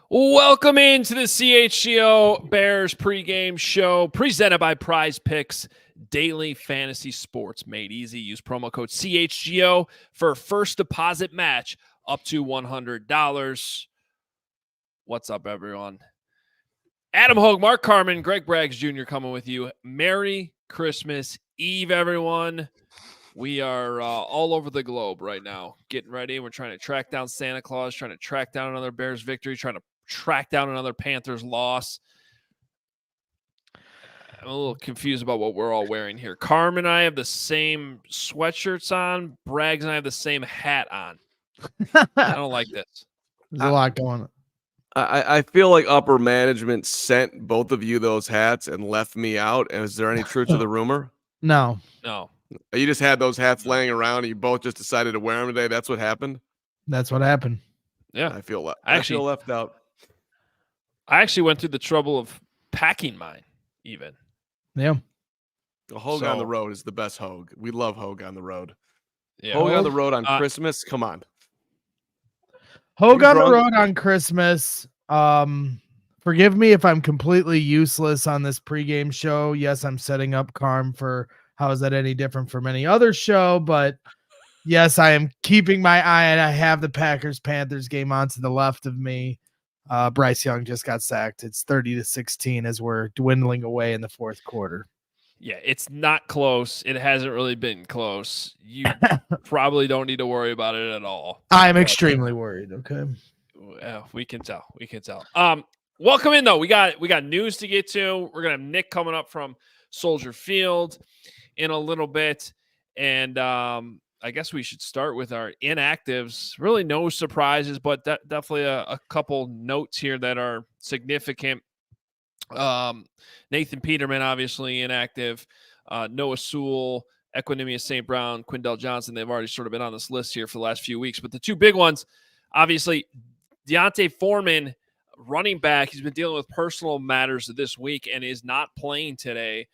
Welcome into the CHGO Bears pregame show presented by Prize Picks Daily Fantasy Sports. Made easy. Use promo code CHGO for a first deposit match up to $100. What's up, everyone? Adam Hoge, Mark Carman, Greg Braggs Jr. coming with you. Merry Christmas Eve, everyone. We are all over the globe right now, getting ready. We're trying to track down Santa Claus, trying to track down another Bears victory, trying to track down another Panthers loss. I'm a little confused about what we're all wearing here. Carmen and I have the same sweatshirts on. Braggs and I have the same hat on. I don't like this. There's a lot going on. I feel like upper management sent both of you those hats and left me out. And is there any truth to the rumor? No. You just had those hats laying around and you both just decided to wear them today. That's what happened? That's what happened. Yeah. I feel left out. I actually went through the trouble of packing mine even. Yeah. A Hoge on the road is the best Hoge. We love Hoge on the road. Yeah. Hoge on the road on Christmas. Come on. Hoge on the road on Christmas. Forgive me if I'm completely useless on this pregame show. Yes, I'm setting up Carm for how is that any different from any other show, but yes, I am keeping my eye and I have the Packers-Panthers game on to the left of me. Bryce Young just got sacked. It's 30-16 as we're dwindling away in the fourth quarter. Yeah, it's not close. It hasn't really been close. You probably don't need to worry about it at all. I'm extremely worried. Okay. We can tell. Welcome in though. We got news to get to. We're gonna have Nick coming up from Soldier Field in a little bit, and I guess we should start with our inactives. Really no surprises, but definitely a couple notes here that are significant. Nathan Peterman, obviously inactive. Noah Sewell, Equinemius St. Brown, Quindell Johnson, they've already sort of been on this list here for the last few weeks. But the two big ones, obviously, Deontay Foreman, running back, he's been dealing with personal matters this week and is not playing today.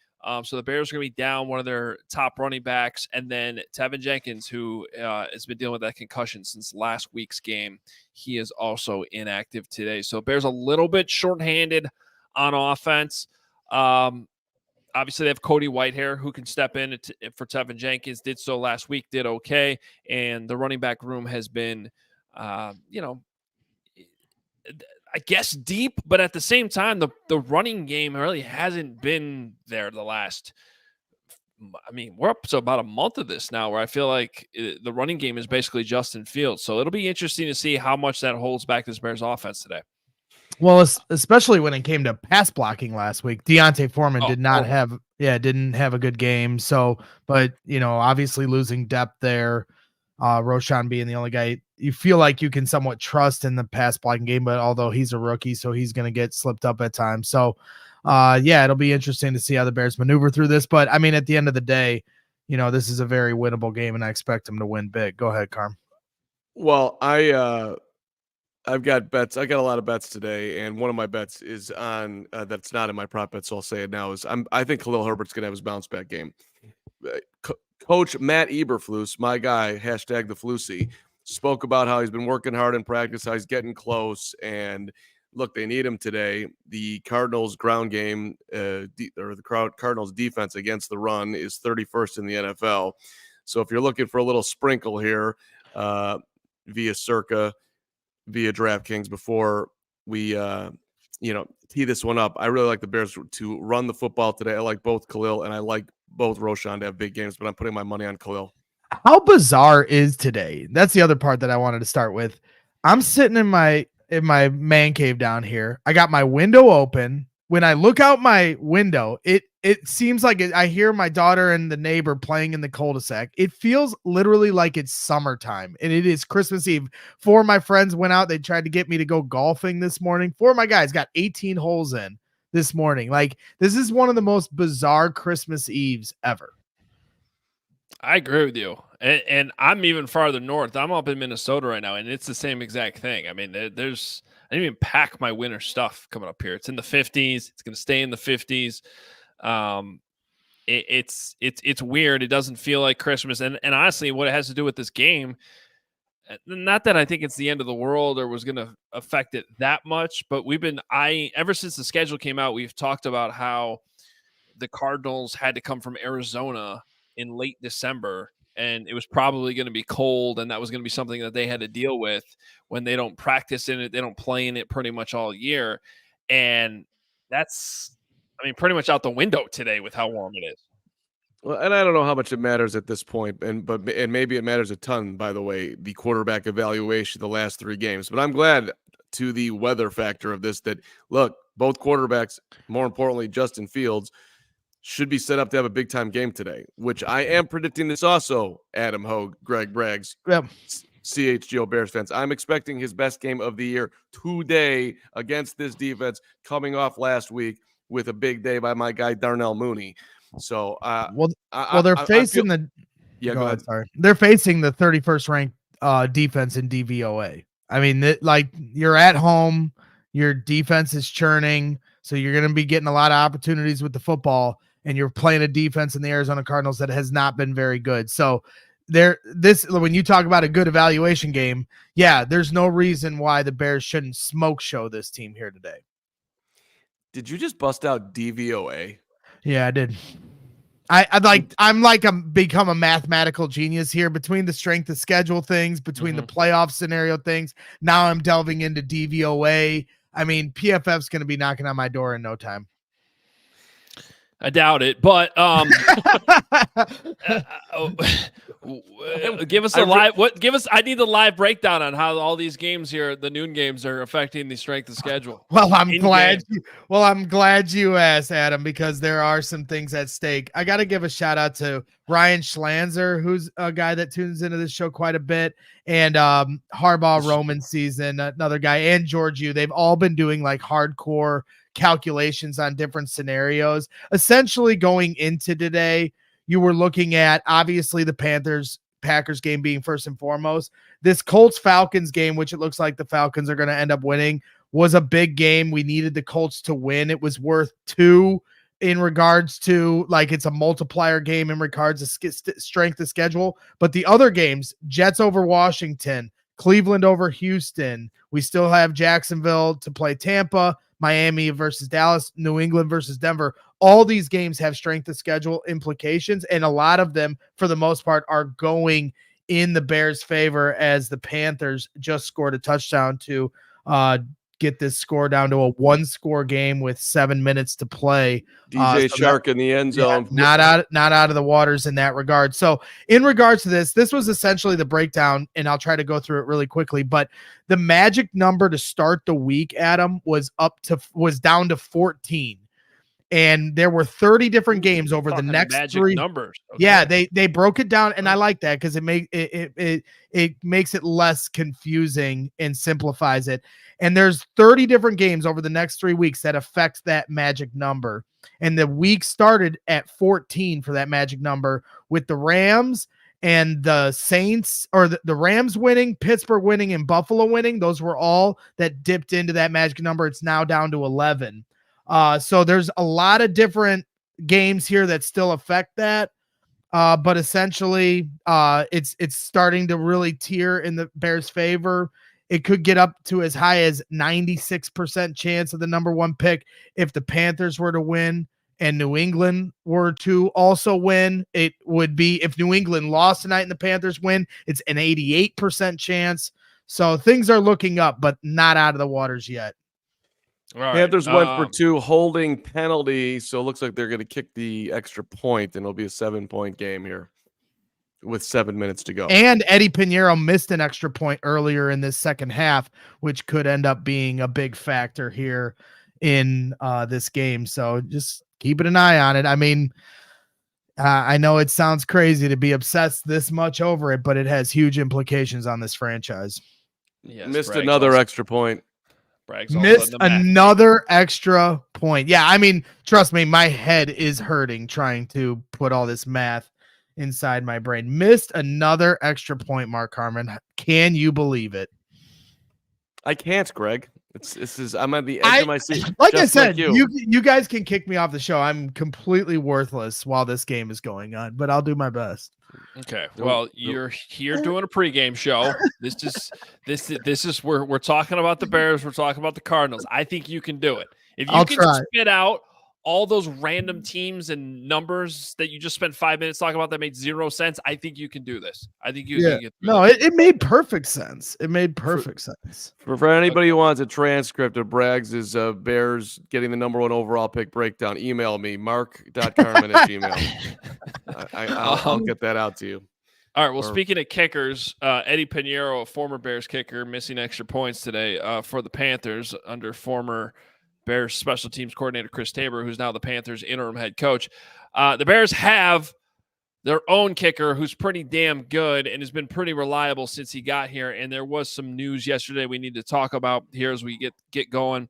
So the Bears are going to be down one of their top running backs. And then Tevin Jenkins, who has been dealing with that concussion since last week's game, he is also inactive today. So Bears a little bit shorthanded on offense. Obviously, they have Cody Whitehair, who can step in for Tevin Jenkins, did so last week, did okay. And the running back room has been, I guess deep, but at the same time, the running game really hasn't been there the last, we're up to about a month of this now where I feel like the running game is basically Justin Fields. So it'll be interesting to see how much that holds back this Bears offense today. Well, especially when it came to pass blocking last week, Deontay Foreman didn't have a good game. So, but obviously losing depth there, Roschon being the only guy you feel like you can somewhat trust in the pass blocking game, but although he's a rookie, so he's going to get slipped up at times. So, it'll be interesting to see how the Bears maneuver through this. But at the end of the day, this is a very winnable game, and I expect them to win big. Go ahead, Carm. Well, I've got bets. I got a lot of bets today, and one of my bets is on that's not in my prop bet, so I'll say it now. I think Khalil Herbert's going to have his bounce back game. Coach Matt Eberflus, my guy, hashtag the Flusy, spoke about how he's been working hard in practice, how he's getting close, and look, they need him today. The Cardinals ground game, Cardinals defense against the run is 31st in the NFL. So if you're looking for a little sprinkle here via Circa, via DraftKings before we tee this one up, I really like the Bears to run the football today. I like both Khalil and I like both Roschon to have big games, but I'm putting my money on Khalil. How bizarre is today? That's the other part that I wanted to start with. I'm sitting in my man cave down here. I got my window open. When I look out my window, it seems like I hear my daughter and the neighbor playing in the cul-de-sac. It feels literally like it's summertime, and it is Christmas Eve. 4 of my friends went out. They tried to get me to go golfing this morning. 4 of my guys got 18 holes in. this morning. Like, this is one of the most bizarre Christmas Eves ever. I agree with you. And I'm even farther north. I'm up in Minnesota right now, and it's the same exact thing. I mean, I didn't even pack my winter stuff coming up here. It's in the 50s. It's going to stay in the 50s. It's weird. It doesn't feel like Christmas. And honestly, what it has to do with this game, not that I think it's the end of the world or was going to affect it that much, but ever since the schedule came out, we've talked about how the Cardinals had to come from Arizona in late December, and it was probably going to be cold, and that was going to be something that they had to deal with when they don't practice in it. They don't play in it pretty much all year. And that's, pretty much out the window today with how warm it is. Well, and I don't know how much it matters at this point, and maybe it matters a ton, by the way, the quarterback evaluation the last 3 games. But I'm glad to the weather factor of this that, look, both quarterbacks, more importantly, Justin Fields, should be set up to have a big-time game today, which I am predicting this also, Adam Hoge, Greg Braggs, CHGO Bears fans. I'm expecting his best game of the year today against this defense, coming off last week with a big day by my guy Darnell Mooney. So, they're facing go ahead. Sorry, they're facing the 31st ranked defense in DVOA. I mean, you're at home, your defense is churning, so you're going to be getting a lot of opportunities with the football, and you're playing a defense in the Arizona Cardinals that has not been very good. So, when you talk about a good evaluation game, there's no reason why the Bears shouldn't smoke show this team here today. Did you just bust out DVOA? Yeah, I did. I'm become a mathematical genius here between the strength of schedule things, between the playoff scenario things. Now I'm delving into DVOA. I mean, PFF's going to be knocking on my door in no time. I doubt it, but give us I need the live breakdown on how all these games here, the noon games, are affecting the strength of schedule. Well, I'm glad you asked, Adam, because there are some things at stake. I got to give a shout out to Ryan Schlanzer, who's a guy that tunes into this show quite a bit, and Harbaugh Roman season, another guy, and George Yu. They've all been doing like hardcore calculations on different scenarios. Essentially, going into today, you were looking at obviously the Panthers-Packers game being first and foremost. This Colts-Falcons game, which it looks like the Falcons are going to end up winning, was a big game. We needed the Colts to win. It was worth 2 in regards to, like, it's a multiplier game in regards to strength of schedule. But the other games, Jets over Washington, Cleveland over Houston, we still have Jacksonville to play Tampa, Miami versus Dallas, New England versus Denver. All these games have strength of schedule implications, and a lot of them, for the most part, are going in the Bears' favor, as the Panthers just scored a touchdown to get this score down to a 1-score game with 7 minutes to play. DJ Shark in the end zone. Not out of the waters in that regard. So in regards to this was essentially the breakdown, and I'll try to go through it really quickly, but the magic number to start the week, Adam, was down to 14. And there were 30 different games over the next magic 3 numbers. Okay. Yeah, they broke it down, and I like that because it makes it less confusing and simplifies it. And there's 30 different games over the next 3 weeks that affects that magic number. And the week started at 14 for that magic number, with the Rams and the Saints, or the Rams winning, Pittsburgh winning, and Buffalo winning. Those were all that dipped into that magic number. It's now down to 11. So there's a lot of different games here that still affect that. But essentially, it's starting to really tear in the Bears' favor. It could get up to as high as 96% chance of the number 1 pick if the Panthers were to win and New England were to also win. It would be, if New England lost tonight and the Panthers win, it's an 88% chance. So things are looking up, but not out of the waters yet. All right. Panthers went for 2 holding penalty, so it looks like they're going to kick the extra point, and it'll be a 7-point game here with 7 minutes to go. And Eddie Pinheiro missed an extra point earlier in this second half, which could end up being a big factor here in this game. So just keeping an eye on it. I mean, I know it sounds crazy to be obsessed this much over it, but it has huge implications on this franchise. Yes, missed another extra point. Braggs all Missed of a sudden the math another extra point. Yeah, I mean, trust me, my head is hurting trying to put all this math inside my brain. Missed another extra point, Mark Carman. Can you believe it? I can't, Greg. I'm at the edge of my seat. Like I said, like you guys can kick me off the show. I'm completely worthless while this game is going on, but I'll do my best. Okay. Well, you're here doing a pregame show. This is we're talking about the Bears. We're talking about the Cardinals. I think you can do it. If you can spit out all those random teams and numbers that you just spent 5 minutes talking about that made zero sense, I think you can do this. I think you can get through No, it made perfect sense. It made perfect sense. For anybody who wants a transcript of Braggs' Bears getting the number 1 overall pick breakdown, email me, mark.carman@gmail. I'll get that out to you. All right. Well, speaking of kickers, Eddie Pinheiro, a former Bears kicker, missing extra points today for the Panthers under former Bears special teams coordinator Chris Tabor, who's now the Panthers interim head coach. The Bears have their own kicker who's pretty damn good and has been pretty reliable since he got here. And there was some news yesterday we need to talk about here as we get going.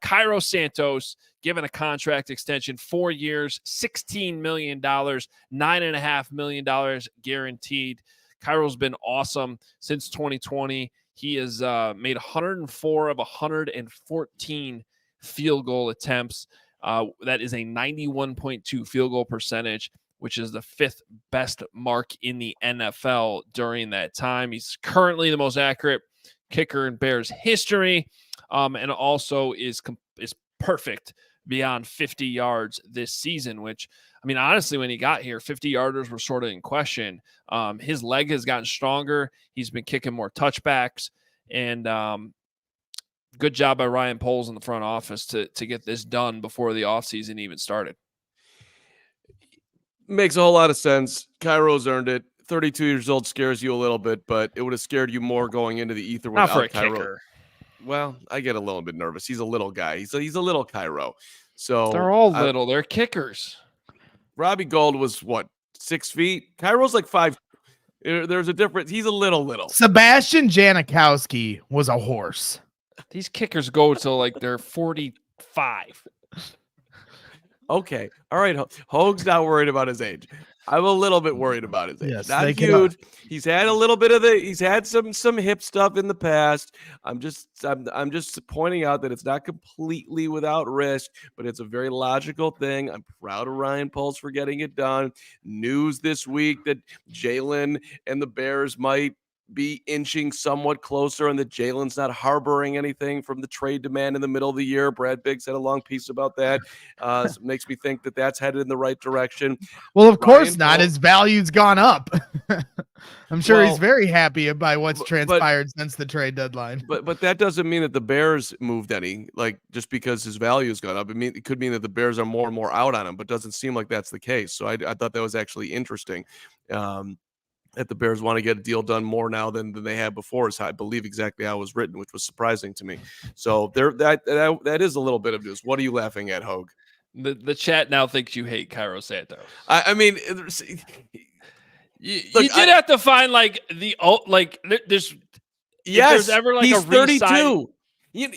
Cairo Santos given a contract extension, 4 years, $16 million, $9.5 million guaranteed. Cairo's been awesome since 2020. He has made 104 of 114 field goal attempts. That is a 91.2 field goal percentage, which is the 5th best mark in the NFL during that time. He's currently the most accurate kicker in Bears history, and also is perfect beyond 50 yards this season, which, I mean, honestly, when he got here, 50-yarders were sort of in question. His leg has gotten stronger. He's been kicking more touchbacks, and good job by Ryan Poles in the front office to get this done before the offseason even started. Makes a whole lot of sense. Cairo's earned it. 32 years old scares you a little bit, but it would have scared you more going into the ether without Not for a Cairo. kicker. Well, I get a little bit nervous. He's a little guy. He's a little Cairo. So they're all little. They're kickers. Robbie Gould was what, 6 feet? Cairo's like 5. There's a difference. He's a little. Sebastian Janikowski was a horse. These kickers go till like they're 45. Okay. All right. Hoge's not worried about his age. I'm a little bit worried about his age. Yes, not huge. He's had a little bit of he's had some hip stuff in the past. I'm just pointing out that it's not completely without risk, but it's a very logical thing. I'm proud of Ryan Poles for getting it done. News this week that Jalen and the Bears might be inching somewhat closer and that Jalen's not harboring anything from the trade demand in the middle of the year. Brad Biggs had a long piece about that. So it makes me think that that's headed in the right direction. Well, of course not. His value's gone up. I'm sure he's very happy by what's transpired since the trade deadline. But that doesn't mean that the Bears moved any, like just because his value's gone up. It could mean that the Bears are more and more out on him, but doesn't seem like that's the case. So I thought that was actually interesting. That the Bears want to get a deal done more now than they had before, is how I believe exactly how it was written, which was surprising to me. So that is a little bit of news. What are you laughing at, Hoge? The chat now thinks you hate Cairo Santos. I mean, you did have to find like there's yes, ever like he's a 32.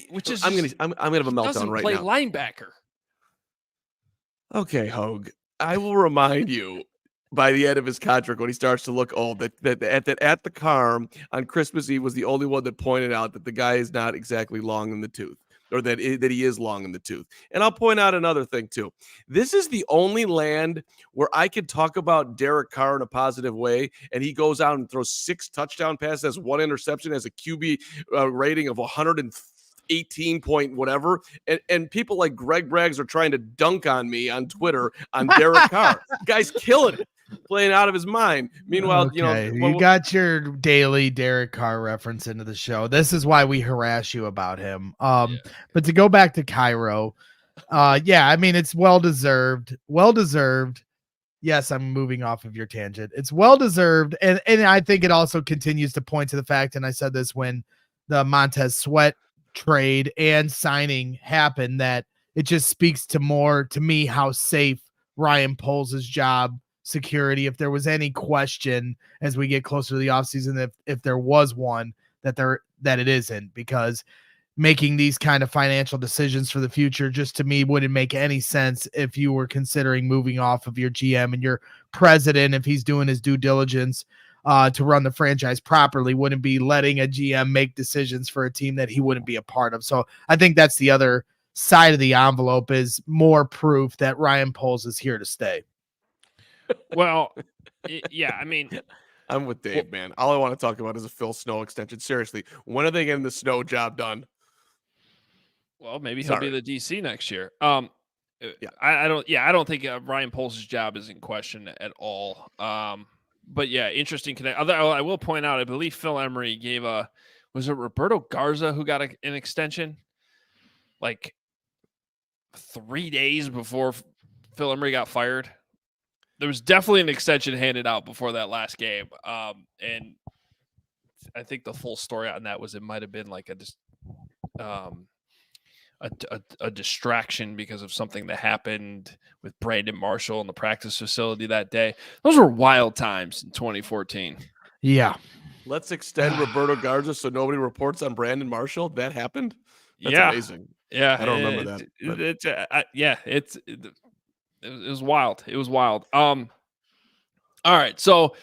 Which is I'm gonna have a meltdown right now. Doesn't play linebacker. Okay, Hoge, I will remind you. By the end of his contract, when he starts to look old, that at the Carm on Christmas Eve was the only one that pointed out that the guy is not exactly long in the tooth, or that he is long in the tooth. And I'll point out another thing too. This is the only land where I could talk about Derek Carr in a positive way, and he goes out and throws 6 touchdown passes, has 1 interception, has a QB rating of 118 point whatever, and people like Greg Braggs are trying to dunk on me on Twitter on Derek Carr. Guy's killing it, playing out of his mind. Meanwhile, you got your daily Derek Carr reference into the show. This is why we harass you about him. But to go back to Cairo, I mean, it's well deserved. Yes, I'm moving off of your tangent. It's well deserved, and I think it also continues to point to the fact, and I said this when the Montez Sweat trade and signing happened, that it just speaks to me how safe Ryan Poles' job security, if there was any question as we get closer to the offseason, if there was one, that it isn't, because making these kind of financial decisions for the future just to me wouldn't make any sense if you were considering moving off of your GM and your president, if he's doing his due diligence to run the franchise properly, wouldn't be letting a GM make decisions for a team that he wouldn't be a part of. So I think that's the other side of the envelope, is more proof that Ryan Poles is here to stay. Well, yeah, I mean, I'm with Dave, man. All I want to talk about is a Phil Snow extension. Seriously, when are they getting the Snow job done? Well, maybe he'll be the DC next year. Yeah. I don't think Ryan Poles' job is in question at all. But yeah, interesting connect. Although I will point out, I believe Phil Emery gave was it Roberto Garza who got an extension like 3 days before Phil Emery got fired? There was definitely an extension handed out before that last game. And I think the full story on that was it might have been like a distraction because of something that happened with Brandon Marshall in the practice facility that day. Those were wild times in 2014. Yeah. Let's extend Roberto Garza so nobody reports on Brandon Marshall. That happened? That's amazing. Yeah. I don't remember that. It was wild. It was wild. All right. So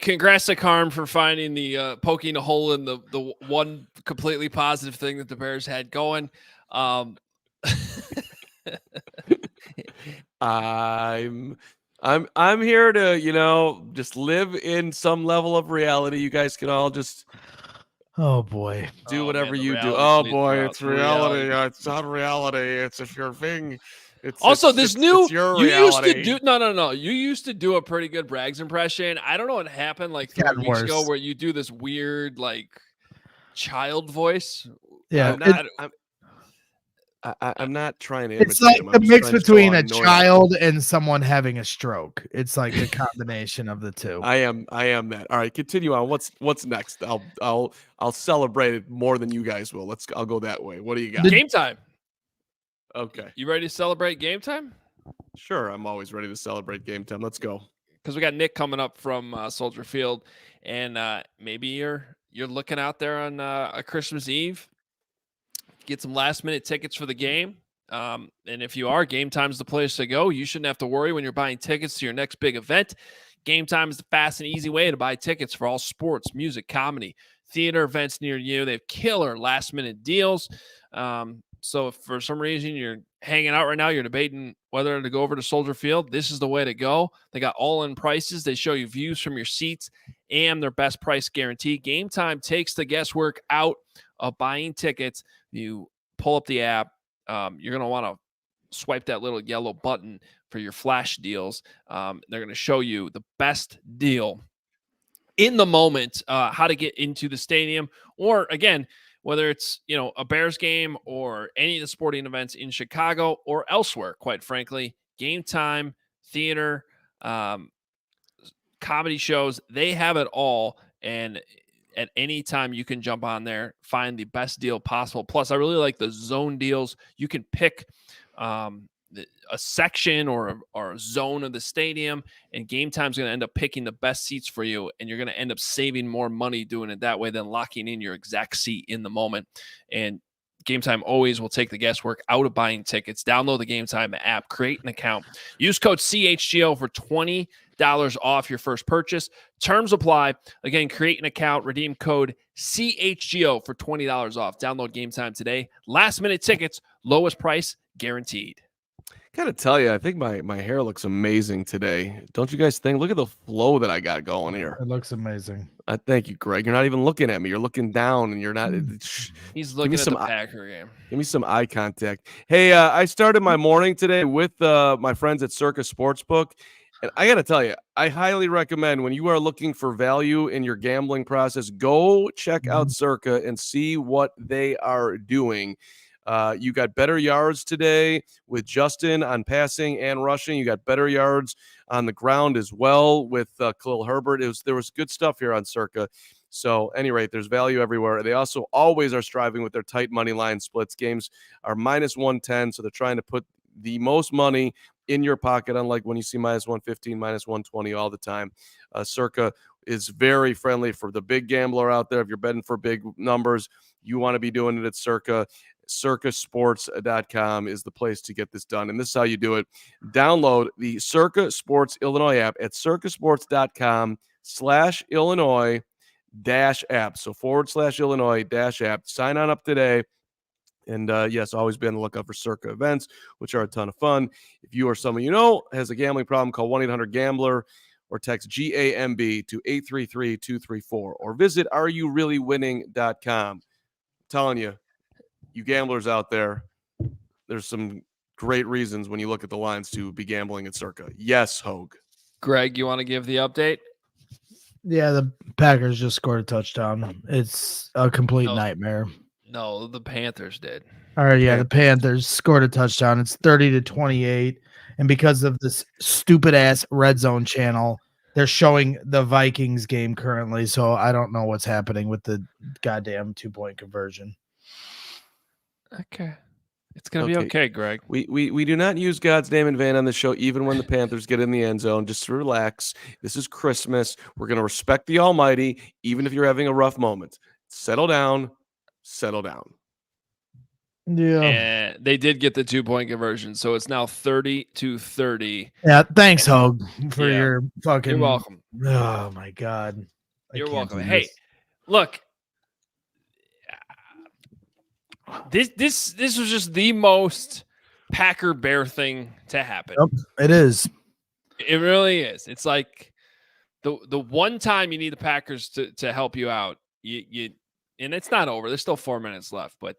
congrats to Carm for finding the poking a hole in the one completely positive thing that the Bears had going. I'm here to, just live in some level of reality. You guys can all just do whatever you do. Oh boy, it's reality. It's not reality. It's if you're thing. It's also it's, this it's, new it's your you reality. used to do no. You used to do a pretty good Braggs impression. I don't know what happened like 3 weeks ago where you do this weird like child voice. Yeah, I'm not trying to. It's like a mix between a child and someone having a stroke. It's like a combination of the two. I am that. All right, continue on. What's next? I'll celebrate it more than you guys will. I'll go that way. What do you got? Game time. Okay. You ready to celebrate game time? Sure, I'm always ready to celebrate game time. Let's go. Because we got Nick coming up from Soldier Field, and maybe you're looking out there on a Christmas Eve. Get some last-minute tickets for the game. And if you are, Game Time's the place to go. You shouldn't have to worry when you're buying tickets to your next big event. Game Time is the fast and easy way to buy tickets for all sports, music, comedy, theater events near you. They have killer last-minute deals. So if for some reason you're hanging out right now, you're debating whether to go over to Soldier Field, this is the way to go. They got all-in prices. They show you views from your seats and their best price guarantee. Game Time takes the guesswork out of buying tickets. You pull up the app. You're going to want to swipe that little yellow button for your flash deals. They're going to show you the best deal in the moment, how to get into the stadium, or again, whether it's, a Bears game or any of the sporting events in Chicago or elsewhere, quite frankly. Game Time, theater, comedy shows, they have it all. And at any time you can jump on there, find the best deal possible. Plus, I really like the zone deals. You can pick a section or a zone of the stadium, and Game Time's going to end up picking the best seats for you, and you're going to end up saving more money doing it that way than locking in your exact seat in the moment. And Game Time always will take the guesswork out of buying tickets. Download the Game Time app, create an account, use code CHGO for $20 off your first purchase. Terms apply. Again, create an account, redeem code CHGO for $20 off. Download Game Time today. Last minute tickets, lowest price guaranteed. Gotta tell you, I think my hair looks amazing today. Don't you guys think? Look at the flow that I got going here. It looks amazing. Thank you, Greg. You're not even looking at me. You're looking down, and you're not. He's looking at the Packer game. Give me some eye contact. Hey, I started my morning today with my friends at Circa Sportsbook, and I gotta tell you, I highly recommend when you are looking for value in your gambling process, go check out Circa and see what they are doing. You got better yards today with Justin on passing and rushing. You got better yards on the ground as well with Khalil Herbert. There was good stuff here on Circa. So, at any rate, there's value everywhere. They also always are striving with their tight money line splits. Games are minus 110, so they're trying to put the most money in your pocket, unlike when you see minus 115, minus 120 all the time. Circa is very friendly for the big gambler out there. If you're betting for big numbers, you want to be doing it at Circa. CircaSports.com is the place to get this done. And this is how you do it. Download the Circa Sports Illinois app at circasports.com/Illinois-app. So /Illinois-app. Sign on up today. And yes, always be on the lookout for Circa events, which are a ton of fun. If you or someone you know has a gambling problem, call 1-800-GAMBLER or text GAMB to 833-234 or visit areyourreallywinning.com. I'm telling you, you gamblers out there, there's some great reasons when you look at the lines to be gambling at Circa. Yes, Hoge. Greg, you want to give the update? Yeah, the Packers just scored a touchdown. It's a complete nightmare. No, the Panthers did. All right, yeah, the Panthers scored a touchdown. It's 30-28, and because of this stupid ass red zone channel, they're showing the Vikings game currently. So I don't know what's happening with the goddamn 2-point conversion. Okay. It's going to be okay, Greg. We do not use God's name in vain on the show, even when the Panthers get in the end zone. Just relax. This is Christmas. We're going to respect the Almighty, even if you're having a rough moment. Settle down. Settle down. Yeah. And they did get the 2-point conversion, so it's now 30-30. Yeah, thanks, Hoge, for your fucking. You're welcome. Oh my God. You're welcome. Hey, look. This was just the most Packer Bear thing to happen. Yep, it is. It really is. It's like the one time you need the Packers to help you out. You and it's not over. There's still 4 minutes left, but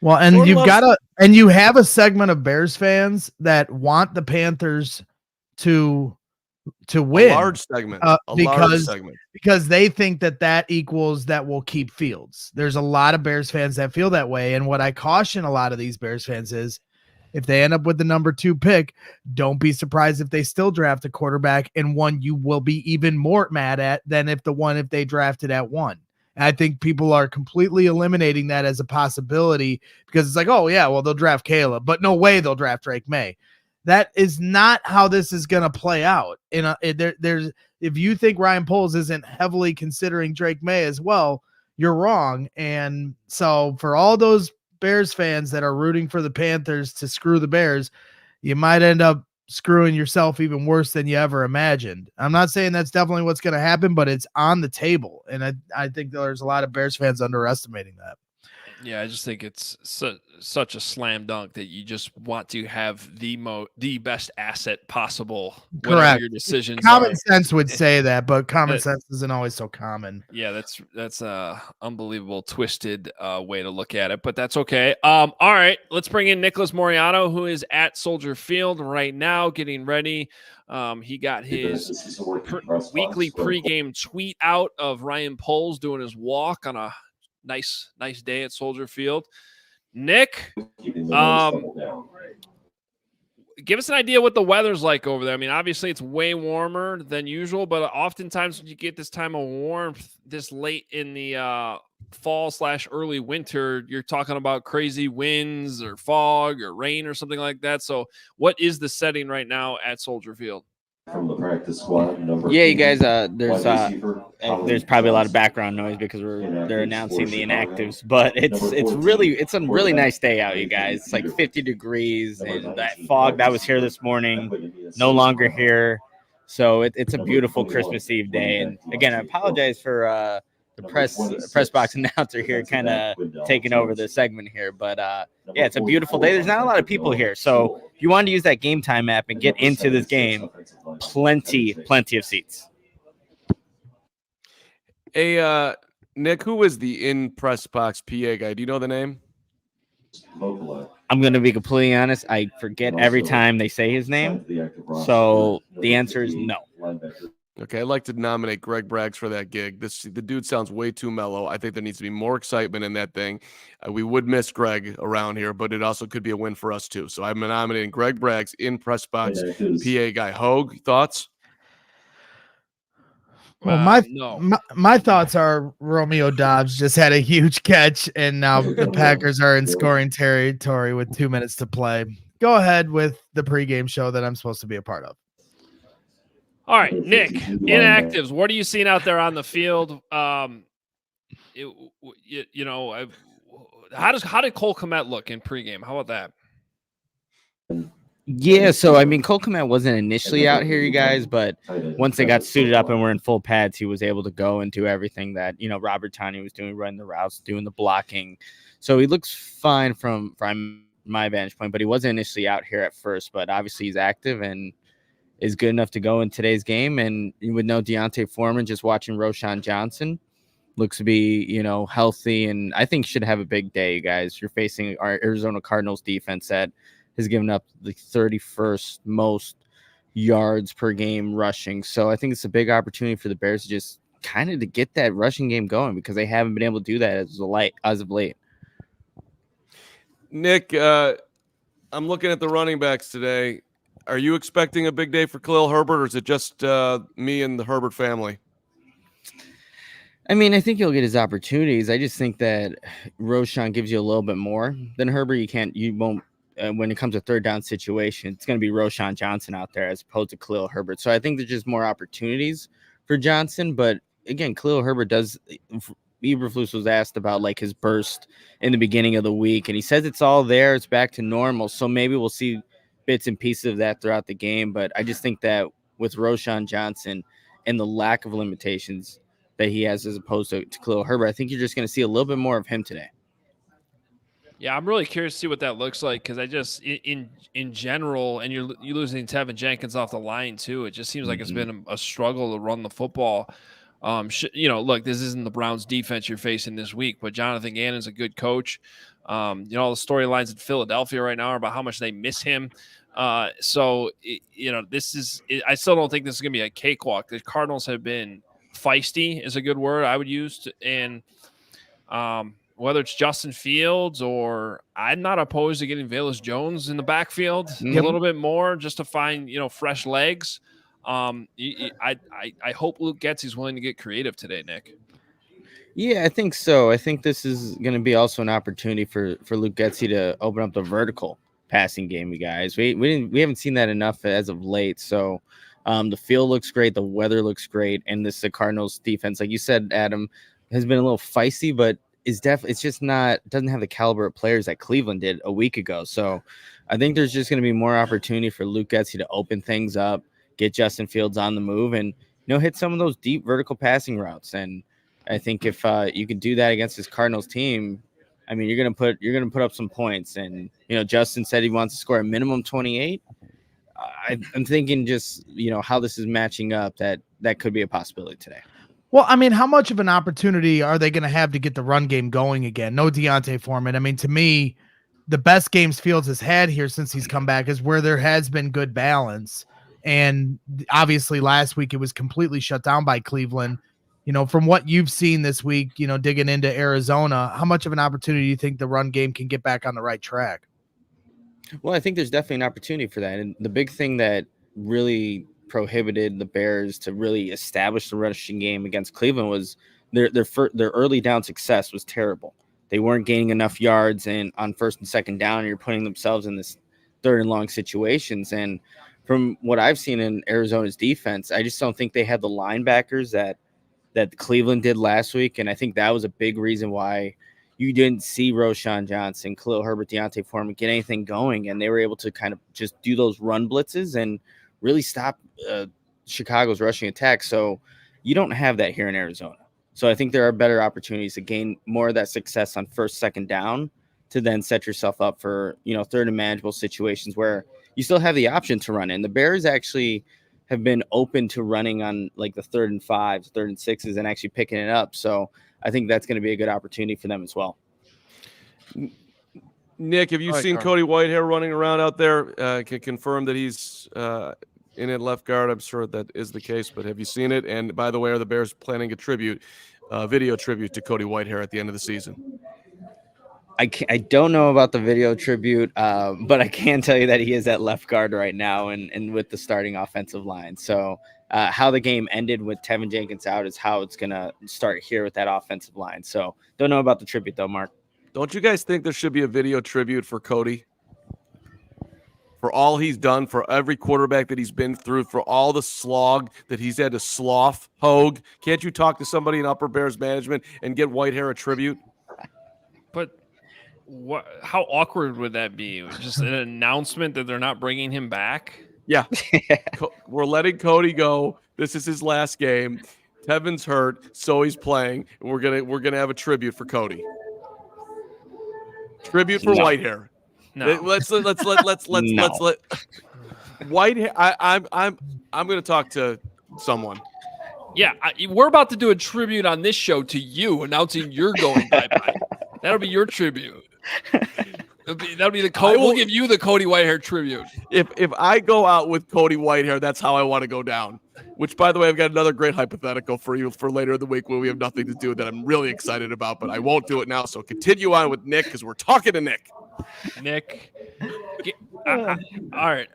and you have a segment of Bears fans that want the Panthers to win. A large segment. Because they think that equals that will keep Fields. There's a lot of Bears fans that feel that way. And what I caution a lot of these Bears fans is if they end up with the number 2 pick, don't be surprised if they still draft a quarterback and one you will be even more mad at than if they drafted at 1. And I think people are completely eliminating that as a possibility because it's like, oh yeah, well, they'll draft Caleb, but no way they'll draft Drake May. That is not how this is going to play out. If you think Ryan Poles isn't heavily considering Drake May as well, you're wrong. And so for all those Bears fans that are rooting for the Panthers to screw the Bears, you might end up screwing yourself even worse than you ever imagined. I'm not saying that's definitely what's going to happen, but it's on the table. And I think there's a lot of Bears fans underestimating that. Yeah, I just think it's such a slam dunk that you just want to have the best asset possible. Correct. Your decisions. Common sense would say that, but common sense isn't always so common. Yeah, that's a unbelievable twisted way to look at it, but that's okay. All right, let's bring in Nicholas Moreano, who is at Soldier Field right now, getting ready. He got his weekly pregame tweet out of Ryan Poles doing his walk on a nice day at Soldier Field. Nick, give us an idea what the weather's like over there. I mean, obviously it's way warmer than usual, but oftentimes when you get this time of warmth this late in the fall/early winter, you're talking about crazy winds or fog or rain or something like that. So what is the setting right now at Soldier Field? From the practice squad, you guys, there's probably a lot of background noise because they're announcing the inactives, but it's a really nice day out, you guys. It's like 50 degrees, and that fog that was here this morning, no longer here. So it's a beautiful Christmas Eve day. And again, I apologize for the press box announcer here kind of taking over the segment here, but yeah, it's a beautiful day. There's not a lot of people here, so if you want to use that Game Time app and get into this game, plenty of seats. Hey, Nick, who is the in press box PA guy? Do you know the name? I'm going to be completely honest. I forget every time they say his name, so the answer is no. Okay, I'd like to nominate Greg Braggs for that gig. The dude sounds way too mellow. I think there needs to be more excitement in that thing. We would miss Greg around here, but it also could be a win for us too. So I'm nominating Greg Braggs in press box, PA guy. Hoge, thoughts? Well, my thoughts are Romeo Dobbs just had a huge catch, and now the Packers are in scoring territory with 2 minutes to play. Go ahead with the pregame show that I'm supposed to be a part of. All right, Nick, inactives. What are you seeing out there on the field? how did Cole Kmet look in pregame? How about that? Yeah, so I mean, Cole Kmet wasn't initially out here, you guys, but once they got suited up and were in full pads, he was able to go and do everything that Robert Tonyan was doing, running the routes, doing the blocking. So he looks fine from my vantage point, but he wasn't initially out here at first. But obviously, he's active and is good enough to go in today's game. And you would know D'Onta Foreman, just watching Roschon Johnson, looks to be healthy, and I think should have a big day, you guys. You're facing our Arizona Cardinals defense that has given up the 31st most yards per game rushing. So I think it's a big opportunity for the Bears to just kind of to get that rushing game going, because they haven't been able to do that as of late. Nick, I'm looking at the running backs today. Are you expecting a big day for Khalil Herbert, or is it just me and the Herbert family? I mean, I think he'll get his opportunities. I just think that Roschon gives you a little bit more than Herbert. You won't. When it comes to third down situation, it's going to be Roschon Johnson out there as opposed to Khalil Herbert. So I think there's just more opportunities for Johnson. But again, Khalil Herbert does. Eberflus was asked about like his burst in the beginning of the week, and he says it's all there. It's back to normal. So maybe we'll see bits and pieces of that throughout the game. But I just think that with Roschon Johnson and the lack of limitations that he has as opposed to Khalil Herbert, I think you're just going to see a little bit more of him today. Yeah, I'm really curious to see what that looks like, because I just in general, and you're losing Tevin Jenkins off the line too. It just seems like it's been a struggle to run the football. Look, this isn't the Browns defense you're facing this week, but Jonathan Gannon's a good coach. The storylines in Philadelphia right now are about how much they miss him. I still don't think this is going to be a cakewalk. The Cardinals have been feisty is a good word I would use. Whether it's Justin Fields, or I'm not opposed to getting Velus Jones in the backfield a little bit more just to find, fresh legs. I hope Luke Getsy's willing to get creative today, Nick. Yeah, I think so. I think this is going to be also an opportunity for Luke Getsy to open up the vertical passing game, you guys. We haven't seen that enough as of late. So the field looks great, the weather looks great, and the Cardinals defense, like you said, Adam, has been a little feisty, but it's just doesn't have the caliber of players that Cleveland did a week ago. So I think there's just going to be more opportunity for Luke Getsy to open things up, get Justin Fields on the move, and hit some of those deep vertical passing routes. And I think if you can do that against this Cardinals team, I mean, you're gonna put up some points. And Justin said he wants to score a minimum 28. I'm thinking just how this is matching up, that could be a possibility today. Well, I mean, how much of an opportunity are they going to have to get the run game going again? No D'Onta Foreman. I mean, to me, the best games Fields has had here since he's come back is where there has been good balance. And obviously last week it was completely shut down by Cleveland. From what you've seen this week, digging into Arizona, how much of an opportunity do you think the run game can get back on the right track? Well, I think there's definitely an opportunity for that. And the big thing that really prohibited the Bears to really establish the rushing game against Cleveland was their early down success was terrible. They weren't gaining enough yards and on first and second down, and you're putting themselves in this third and long situations. And from what I've seen in Arizona's defense, I just don't think they had the linebackers that Cleveland did last week. And I think that was a big reason why you didn't see Roschon Johnson, Khalil Herbert, D'Onta Foreman get anything going. And they were able to kind of just do those run blitzes and really stop Chicago's rushing attack. So you don't have that here in Arizona. So I think there are better opportunities to gain more of that success on first, second down to then set yourself up for, third and manageable situations where you still have the option to run in. The Bears actually have been open to running on like the 3rd and 5s, 3rd and 6s, and actually picking it up. So I think that's going to be a good opportunity for them as well. Nick, have you seen Cody Whitehair running around out there? Can confirm that he's in at left guard. I'm sure that is the case, but have you seen it? And by the way, are the Bears planning a video tribute to Cody Whitehair at the end of the season? I don't know about the video tribute, but I can tell you that he is at left guard right now and with the starting offensive line. So how the game ended with Tevin Jenkins out is how it's going to start here with that offensive line. So don't know about the tribute though, Mark. Don't you guys think there should be a video tribute for Cody? for all he's done, for every quarterback that he's been through, for all the slog that he's had to slough. Hoge, can't you talk to somebody in Upper Bears management and get Whitehair a tribute? But what? How awkward would that be? Just an announcement that they're not bringing him back? Yeah. We're letting Cody go. This is his last game. Tevin's hurt, so he's playing. We're gonna have a tribute for Cody. Tribute for Whitehair. No. Let's let Whitehair. I'm gonna talk to someone. Yeah, we're about to do a tribute on this show to you, announcing you're going bye-bye. That'll be your tribute. That'll be the Cody. We'll give you the Cody Whitehair tribute. If I go out with Cody Whitehair, that's how I want to go down. Which, by the way, I've got another great hypothetical for you for later in the week when we have nothing to do that I'm really excited about, but I won't do it now. So continue on with Nick because we're talking to Nick. Nick. All right.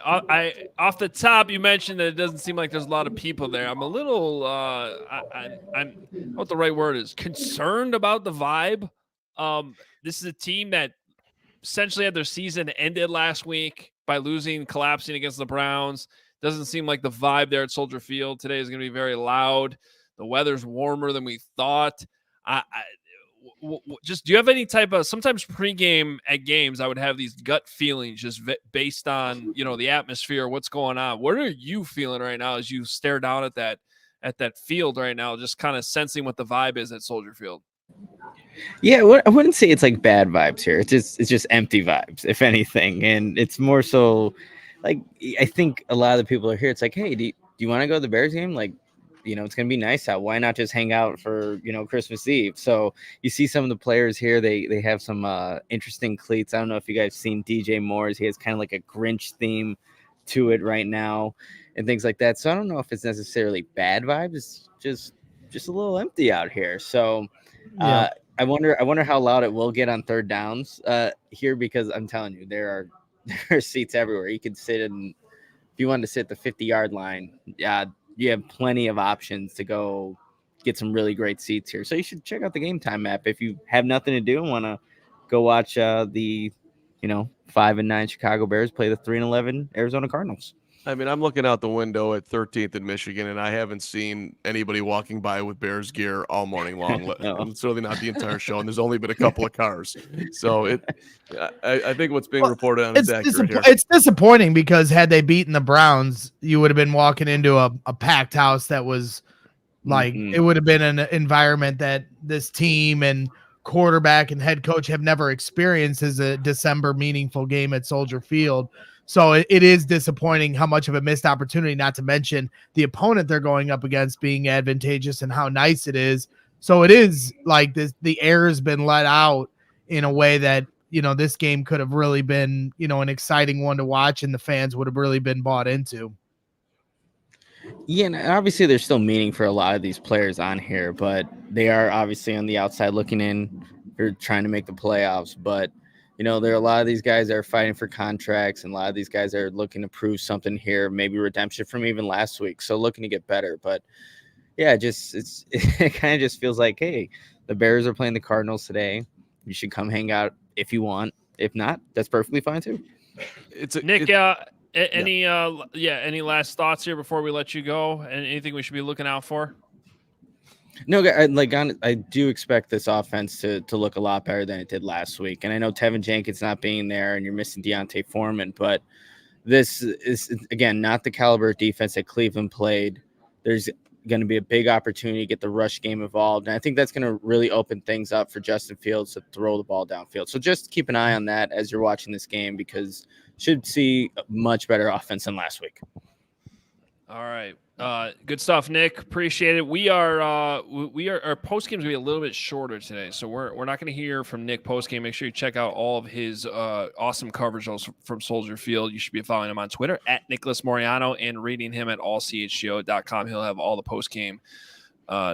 Off the top, you mentioned that it doesn't seem like there's a lot of people there. I'm a little, I'm what the right word is, concerned about the vibe. This is a team that essentially had their season ended last week by collapsing against the Browns. Doesn't seem like the vibe there at Soldier Field today is going to be very loud. The weather's warmer than we thought. Just do you have any type of, sometimes pregame at games, I would have these gut feelings just based on, the atmosphere, what's going on. What are you feeling right now as you stare down at that field right now, just kind of sensing what the vibe is at Soldier Field? Yeah, I wouldn't say it's like bad vibes here. It's just empty vibes, if anything. And it's more so like, I think a lot of the people are here. It's like, hey, do you want to go to the Bears game? Like, it's going to be nice out. Why not just hang out for, Christmas Eve? So you see some of the players here, they have some interesting cleats. I don't know if you guys seen DJ Moore's. He has kind of like a Grinch theme to it right now and things like that. So I don't know if it's necessarily bad vibes. It's just a little empty out here. So I wonder how loud it will get on third downs here, because I'm telling you, there are seats everywhere. You could sit in, if you wanted to sit at the 50-yard line, you have plenty of options to go get some really great seats here. So you should check out the Game Time app if you have nothing to do and want to go watch the 5-9 Chicago Bears play the 3-11 Arizona Cardinals. I mean, I'm looking out the window at 13th in Michigan, and I haven't seen anybody walking by with Bears gear all morning long. No. It's really not the entire show, and there's only been a couple of cars. So I think what's being reported on is accurate here. It's disappointing because had they beaten the Browns, you would have been walking into a packed house that was like, it would have been an environment that this team and quarterback and head coach have never experienced as a December meaningful game at Soldier Field. So it is disappointing how much of a missed opportunity, not to mention the opponent they're going up against being advantageous and how nice it is. So it is like this, the air has been let out in a way that, this game could have really been, an exciting one to watch and the fans would have really been bought into. Yeah, and obviously there's still meaning for a lot of these players on here, but they are obviously on the outside looking in. They're trying to make the playoffs, but there are a lot of these guys that are fighting for contracts, and a lot of these guys are looking to prove something here, maybe redemption from even last week. So looking to get better. But yeah, it kind of just feels like, hey, the Bears are playing the Cardinals today. You should come hang out if you want. If not, that's perfectly fine too. Nick, any last thoughts here before we let you go? And anything we should be looking out for? No, I do expect this offense to look a lot better than it did last week. And I know Tevin Jenkins not being there and you're missing Deontay Foreman, but this is, again, not the caliber of defense that Cleveland played. There's going to be a big opportunity to get the rush game involved. And I think that's going to really open things up for Justin Fields to throw the ball downfield. So just keep an eye on that as you're watching this game, because should see a much better offense than last week. All right. Good stuff, Nick. Appreciate it. Our post game is gonna be a little bit shorter today, so we're not gonna hear from Nick post game. Make sure you check out all of his awesome coverage from Soldier Field. You should be following him on Twitter at Nicholas Moreano and reading him at ALLCITY.com. He'll have all the post game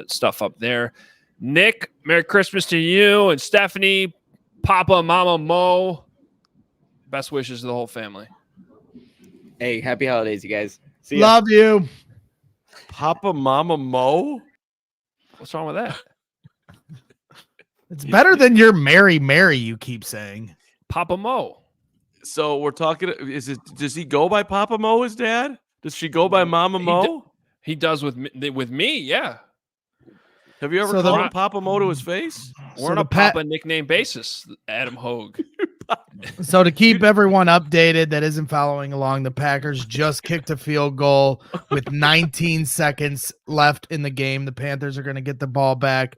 stuff up there. Nick, Merry Christmas to you and Stephanie, Papa, Mama, Mo. Best wishes to the whole family. Hey, happy holidays, you guys. See ya. Love you. Papa, Mama, Mo? What's wrong with that? It's better than your Mary, Mary, you keep saying. Papa Mo. So we're talking. Does he go by Papa Mo, his dad? Does she go by Mama Mo? He does with me. Yeah. Have you ever called him Papa Mo to his face? We're on a Papa nickname basis, Adam Hoge. So to keep everyone updated that isn't following along, the Packers just kicked a field goal with 19 seconds left in the game. The Panthers are going to get the ball back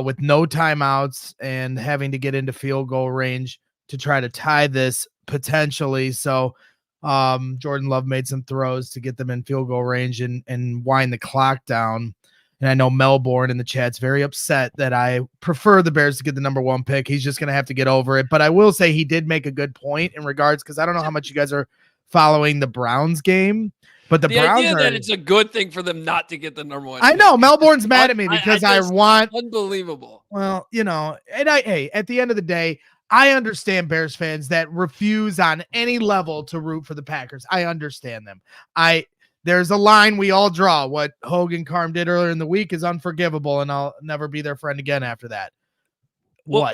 with no timeouts and having to get into field goal range to try to tie this potentially. So Jordan Love made some throws to get them in field goal range and wind the clock down. And I know Melbourne in the chat's very upset that I prefer the Bears to get the number 1 pick. He's just going to have to get over it. But I will say he did make a good point in regards, because I don't know how much you guys are following the Browns game, but the Browns idea that it's a good thing for them not to get the number 1 I pick. know Melbourne's mad at me because I want unbelievable. Well, and at the end of the day, I understand Bears fans that refuse on any level to root for the Packers. I understand them. There's a line we all draw. What Hoge and Carm did earlier in the week is unforgivable, and I'll never be their friend again after that. Well,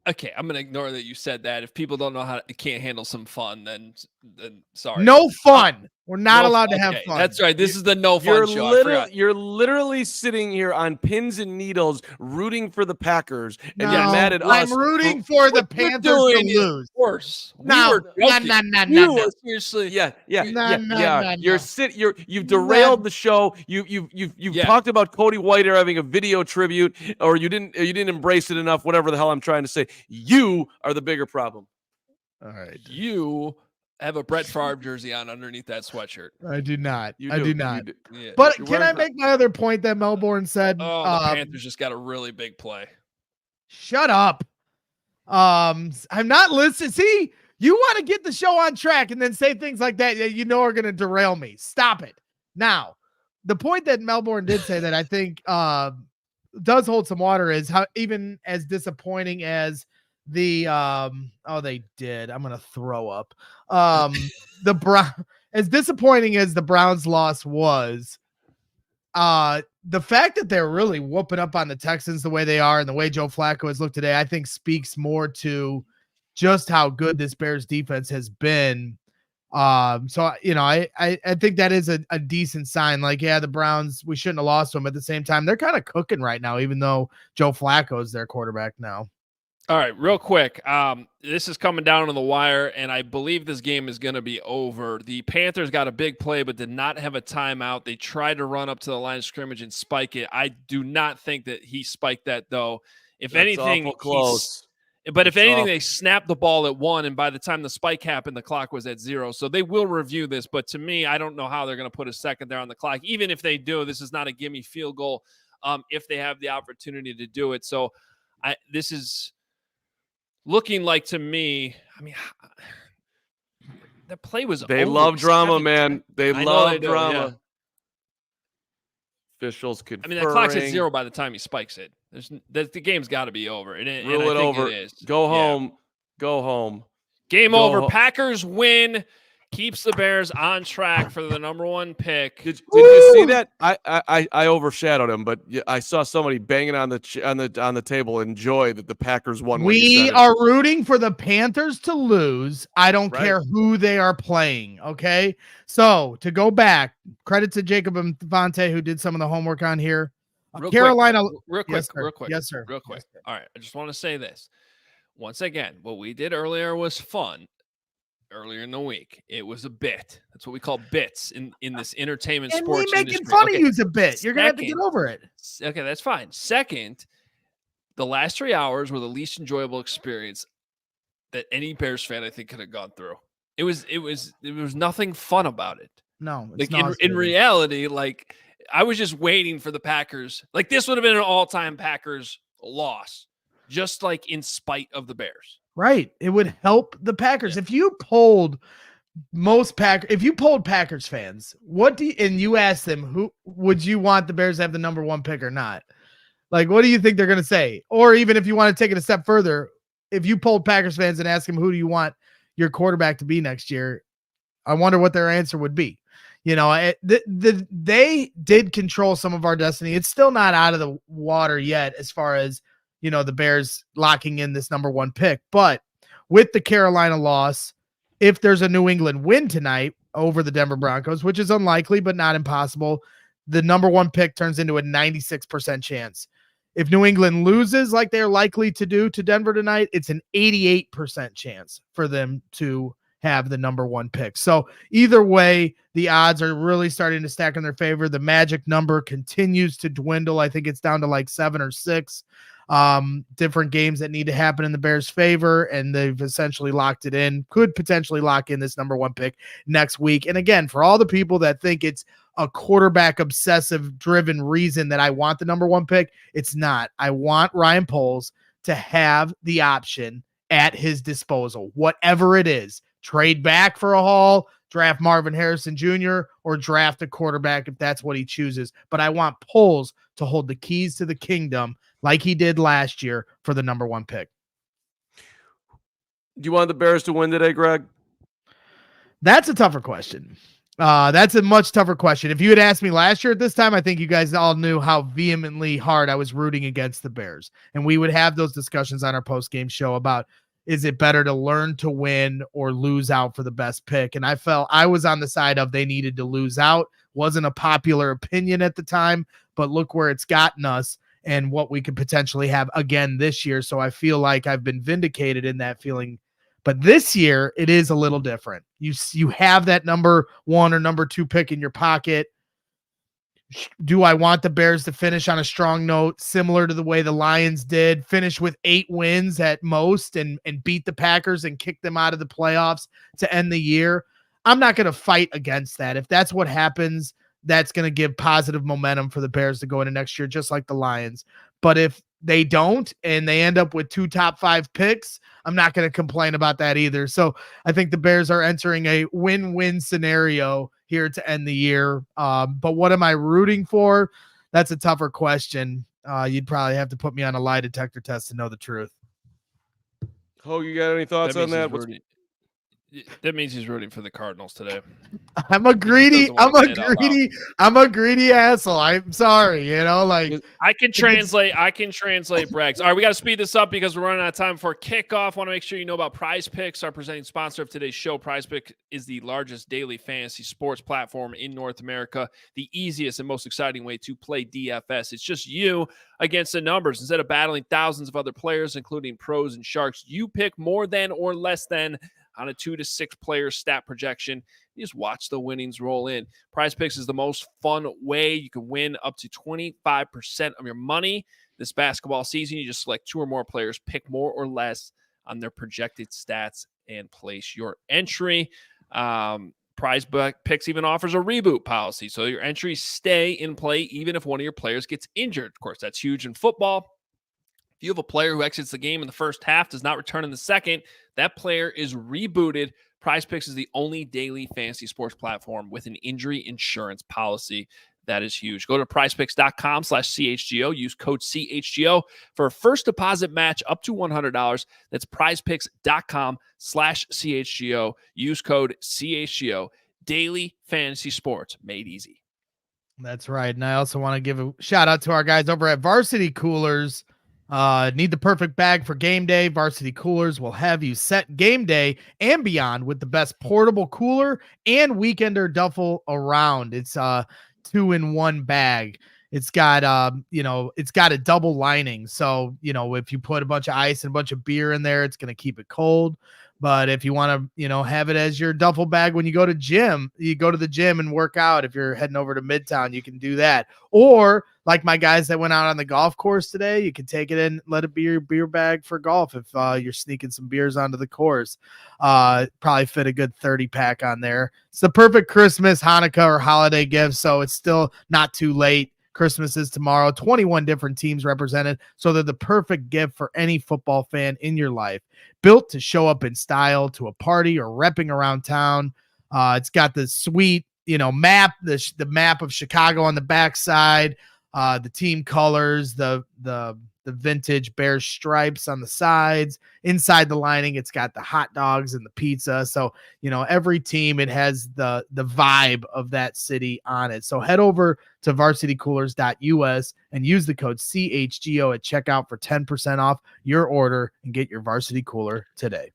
okay, I'm going to ignore that you said that. If people don't know can't handle some fun, then sorry. No fun. We're not allowed to have fun. That's right. This is the no fun show. You're literally sitting here on pins and needles rooting for the Packers, and No, you're mad at us. I'm rooting for the Panthers to lose. Worse. No. Seriously. Yeah. No. You've derailed the show. You've talked about Cody Whitehair having a video tribute, or you didn't embrace it enough. Whatever the hell I'm trying to say. You are the bigger problem. All right. You have a Brett Favre jersey on underneath that sweatshirt. I do not. You I do do. not. You do. Yeah. But can I make my other point that Melbourne said? Oh, the Panthers just got a really big play. Shut up. I'm not listening. See, you want to get the show on track and then say things like that you know are going to derail me. Stop it. Now, the point that Melbourne did say that I think does hold some water is how even as disappointing as the they did. I'm gonna throw up. As disappointing as the Browns loss was, the fact that they're really whooping up on the Texans the way they are and the way Joe Flacco has looked today, I think speaks more to just how good this Bears defense has been. So I think that is a decent sign. Like, yeah, the Browns, we shouldn't have lost them. At the same time, they're kind of cooking right now, even though Joe Flacco is their quarterback now. All right, real quick. This is coming down to the wire, and I believe this game is going to be over. The Panthers got a big play, but did not have a timeout. They tried to run up to the line of scrimmage and spike it. I do not think that he spiked that, though. If anything, close. If anything, they snapped the ball at 1, and by the time the spike happened, the clock was at 0. So they will review this. But to me, I don't know how they're going to put a second there on the clock. Even if they do, this is not a gimme field goal if they have the opportunity to do it. So this is looking like, to me, I mean, the play was They over. love drama, man. They love drama. Yeah. Officials conferring. I mean, that clock's at 0 by the time he spikes it. The game's got to be over. Rule it over. It is. Go home. Go home. Game over. Packers win. Keeps the Bears on track for the number 1 pick. Did you see that? I overshadowed him, but I saw somebody banging on the table. Enjoy that the Packers won. We are rooting for the Panthers to lose. I don't care who they are playing. Okay, so to go back, credit to Jacob and Devontae who did some of the homework on here. Carolina, real quick. Yes, sir. Real quick. All right, I just want to say this once again. What we did earlier was fun. Earlier in the week, it was a bit. That's what we call bits in this entertainment and sports we making industry. Fun of you's a bit. You're gonna have to get over it. Okay, that's fine. Second, the last 3 hours were the least enjoyable experience that any Bears fan I think could have gone through. It was nothing fun about it. No, like in reality, like I was just waiting for the Packers. Like this would have been an all-time Packers loss, just like in spite of the Bears. Right. It would help the Packers. If you polled Packers fans, and you asked them, who would you want the Bears to have the number 1 pick or not? Like, what do you think they're going to say? Or even if you want to take it a step further, if you polled Packers fans and ask them, who do you want your quarterback to be next year? I wonder what their answer would be. They did control some of our destiny. It's still not out of the water yet as far as, the Bears locking in this number 1 pick. But with the Carolina loss, if there's a New England win tonight over the Denver Broncos, which is unlikely but not impossible, the number 1 pick turns into a 96% chance. If New England loses like they're likely to do to Denver tonight, it's an 88% chance for them to have the number 1 pick. So either way, the odds are really starting to stack in their favor. The magic number continues to dwindle. I think it's down to like 7 or 6 different games that need to happen in the Bears' favor, and they've essentially locked it in. Could potentially lock in this number 1 pick next week. And again, for all the people that think it's a quarterback obsessive driven reason that I want the number 1 pick, it's not. I want Ryan Poles to have the option at his disposal, whatever it is. Trade back for a haul, draft Marvin Harrison Jr., or draft a quarterback if that's what he chooses. But I want Poles to hold the keys to the kingdom like he did last year for the number 1 pick. Do you want the Bears to win today, Greg? That's a tougher question. That's a much tougher question. If you had asked me last year at this time, I think you guys all knew how vehemently hard I was rooting against the Bears. And we would have those discussions on our post-game show about, is it better to learn to win or lose out for the best pick? And I felt I was on the side of they needed to lose out. Wasn't a popular opinion at the time, but look where it's gotten us and what we could potentially have again this year. So I feel like I've been vindicated in that feeling. But this year, it is a little different. You have that number 1 or number 2 pick in your pocket. Do I want the Bears to finish on a strong note, similar to the way the Lions did, finish with 8 wins at most and beat the Packers and kick them out of the playoffs to end the year? I'm not going to fight against that. If that's what happens, that's going to give positive momentum for the Bears to go into next year, just like the Lions. But if they don't and they end up with 2 top 5 picks, I'm not going to complain about that either. So I think the Bears are entering a win-win scenario here to end the year. But what am I rooting for? That's a tougher question. You'd probably have to put me on a lie detector test to know the truth. Hoge, you got any thoughts on that? That means he's rooting for the Cardinals today. I'm a greedy asshole. I'm sorry, I can translate Braggs. All right, we got to speed this up because we're running out of time for kickoff. Want to make sure you know about Prize Picks, our presenting sponsor of today's show. Prize Pick is the largest daily fantasy sports platform in North America, the easiest and most exciting way to play DFS. It's just you against the numbers. Instead of battling thousands of other players, including pros and sharks, you pick more than or less than on a 2 to 6 player stat projection. You just watch the winnings roll in. Prize Picks is the most fun way. You can win up to 25% of your money this basketball season. You just select 2 or more players, pick more or less on their projected stats, and place your entry. Prize Picks even offers a reboot policy, so your entries stay in play even if one of your players gets injured. Of course, that's huge in football. If you have a player who exits the game in the first half, does not return in the second, that player is rebooted. Prize Picks is the only daily fantasy sports platform with an injury insurance policy. That is huge. Go to prizepicks.com/CHGO. Use code CHGO for a first deposit match up to $100. That's prizepicks.com/CHGO. Use code CHGO. Daily fantasy sports made easy. That's right. And I also want to give a shout out to our guys over at Varsity Coolers. Need the perfect bag for game day? Varsity Coolers will have you set game day and beyond with the best portable cooler and weekender duffel around. It's 2-in-1 bag. It's got it's got a double lining. So, if you put a bunch of ice and a bunch of beer in there, it's going to keep it cold. But if you want to, have it as your duffel bag when you go to the gym and work out. If you're heading over to Midtown, you can do that. Or like my guys that went out on the golf course today, you can take it in, let it be your beer bag for golf. If you're sneaking some beers onto the course, probably fit a good 30 pack on there. It's the perfect Christmas, Hanukkah, or holiday gift. So it's still not too late. Christmas is tomorrow. 21 different teams represented. So they're the perfect gift for any football fan in your life. Built to show up in style to a party or repping around town. It's got the sweet, map, the map of Chicago on the backside, the team colors, the vintage Bears stripes on the sides. Inside the lining, it's got the hot dogs and the pizza. So, every team, it has the vibe of that city on it. So head over to varsitycoolers.us and use the code CHGO at checkout for 10% off your order and get your Varsity Cooler today.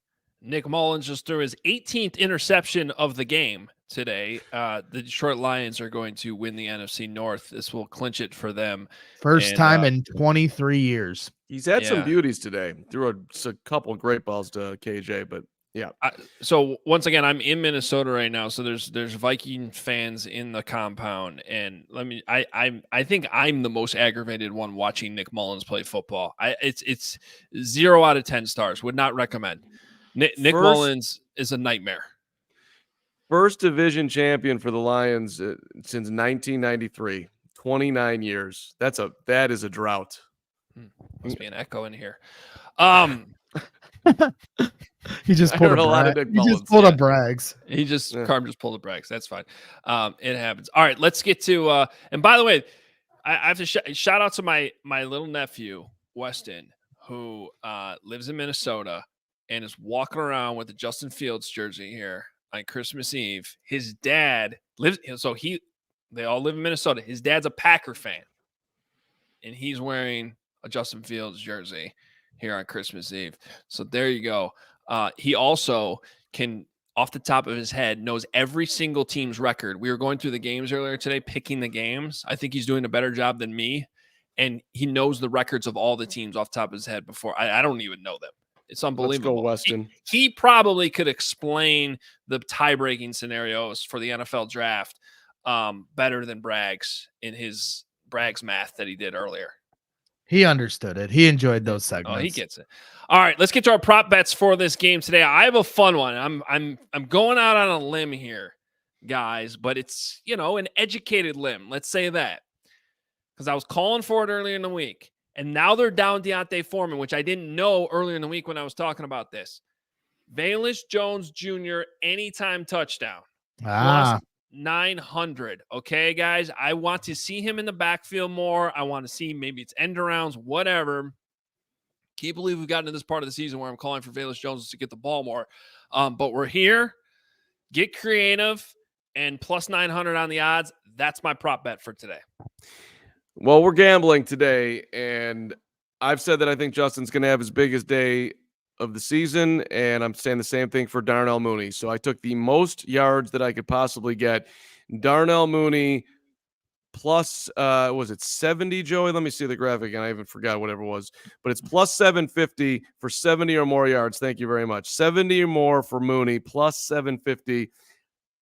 Nick Mullins just threw his 18th interception of the game today. The Detroit Lions are going to win the NFC North. This will clinch it for them. First time in 23 years. He's had some beauties today. Threw a couple great balls to KJ, but yeah. So once again, I'm in Minnesota right now. So there's Viking fans in the compound, and I think I'm the most aggravated one watching Nick Mullins play football. It's 0 out of 10 stars. Would not recommend. Nick Mullins is a nightmare. First division champion for the Lions since 1993. 29 years. That is a drought. Must be an echo in here. He just pulled a Braggs. Carm just pulled a Braggs. That's fine. It happens. All right, let's get to and by the way, I have to shout out to my little nephew, Weston, who lives in Minnesota and is walking around with the Justin Fields jersey here on Christmas Eve. His dad lives, they all live in Minnesota. His dad's a Packer fan, and he's wearing a Justin Fields jersey here on Christmas Eve. So there you go. He also can, off the top of his head, knows every single team's record. We were going through the games earlier today, picking the games. I think he's doing a better job than me, and he knows the records of all the teams off the top of his head before. I don't even know them. It's unbelievable. Let's go, Weston. He probably could explain the tie-breaking scenarios for the NFL draft better than Braggs in his Braggs math that he did earlier. He understood it. He enjoyed those segments. Oh, he gets it. All right, let's get to our prop bets for this game today. I have a fun one. I'm going out on a limb here, guys, but it's, an educated limb. Let's say that. Because I was calling for it earlier in the week. And now they're down Deontay Foreman, which I didn't know earlier in the week when I was talking about this. Velus Jones Jr. anytime touchdown. Plus 900. Okay, guys? I want to see him in the backfield more. I want to see maybe it's end arounds, whatever. Can't believe we've gotten to this part of the season where I'm calling for Velus Jones to get the ball more. But we're here. Get creative. And plus 900 on the odds. That's my prop bet for today. Well, we're gambling today, and I've said that I think Justin's going to have his biggest day of the season, and I'm saying the same thing for Darnell Mooney. So I took the most yards that I could possibly get. Darnell Mooney plus, was it 70, Joey? Let me see the graphic, and I even forgot whatever it was. But it's plus 750 for 70 or more yards. Thank you very much. 70 or more for Mooney, plus 750.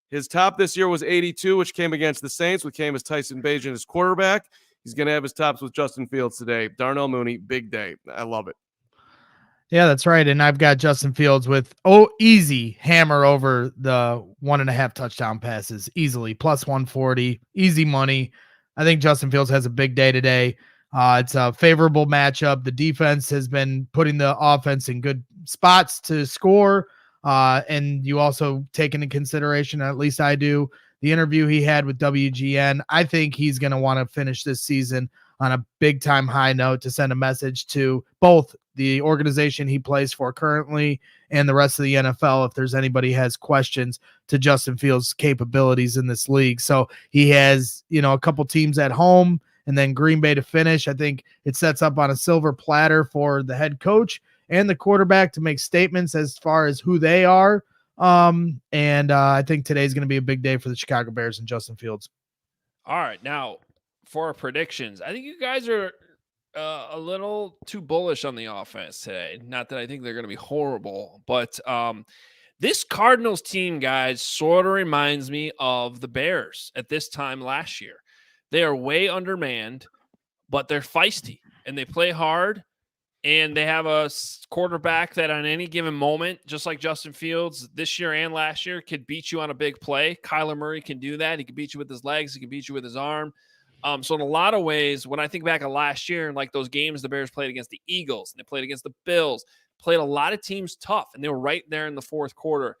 His top this year was 82, which came against the Saints, which came as Tyson Bagent as quarterback. He's going to have his tops with Justin Fields today. Darnell Mooney, big day. I love it. Yeah, that's right. And I've got Justin Fields with easy hammer over the 1.5 touchdown passes easily, plus 140, easy money. I think Justin Fields has a big day today. It's a favorable matchup. The defense has been putting the offense in good spots to score. And you also take into consideration, at least I do, the interview he had with WGN. I think he's going to want to finish this season on a big time high note to send a message to both the organization he plays for currently and the rest of the NFL if there's anybody has questions to Justin Fields' capabilities in this league. So he has, a couple teams at home and then Green Bay to finish. I think it sets up on a silver platter for the head coach and the quarterback to make statements as far as who they are. I think today's going to be a big day for the Chicago Bears and Justin Fields. All right. Now for our predictions, I think you guys are a little too bullish on the offense today. Not that I think they're going to be horrible, but this Cardinals team, guys, sort of reminds me of the Bears at this time last year. They are way undermanned, but they're feisty and they play hard. And they have a quarterback that on any given moment, just like Justin Fields this year and last year, could beat you on a big play. Kyler Murray can do that. He can beat you with his legs. He can beat you with his arm. So in a lot of ways, when I think back of last year and like those games the Bears played against the Eagles and they played against the Bills, played a lot of teams tough, and they were right there in the fourth quarter.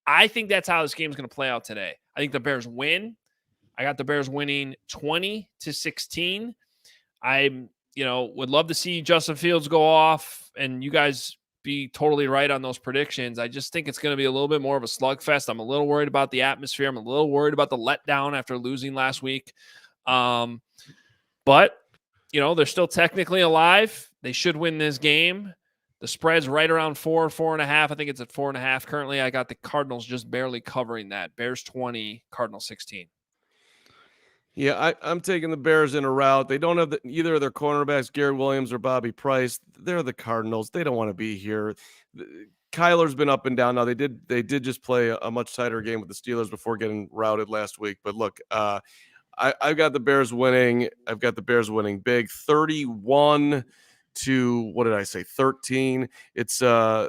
I think that's how this game is going to play out today. I think the Bears win. I got the Bears winning 20-16. Would love to see Justin Fields go off and you guys be totally right on those predictions. I just think it's going to be a little bit more of a slugfest. I'm a little worried about the atmosphere. I'm a little worried about the letdown after losing last week. But they're still technically alive. They should win this game. The spread's right around 4.5. I think it's at 4.5 currently. I got the Cardinals just barely covering that. Bears 20, Cardinals 16. Yeah, I'm taking the Bears in a route. They don't have either of their cornerbacks, Garrett Williams or Bobby Price. They're the Cardinals. They don't want to be here. Kyler's been up and down. Now they did just play a much tighter game with the Steelers before getting routed last week. But look, I've got the Bears winning. I've got the Bears winning big, 31 to what did I say? 13. I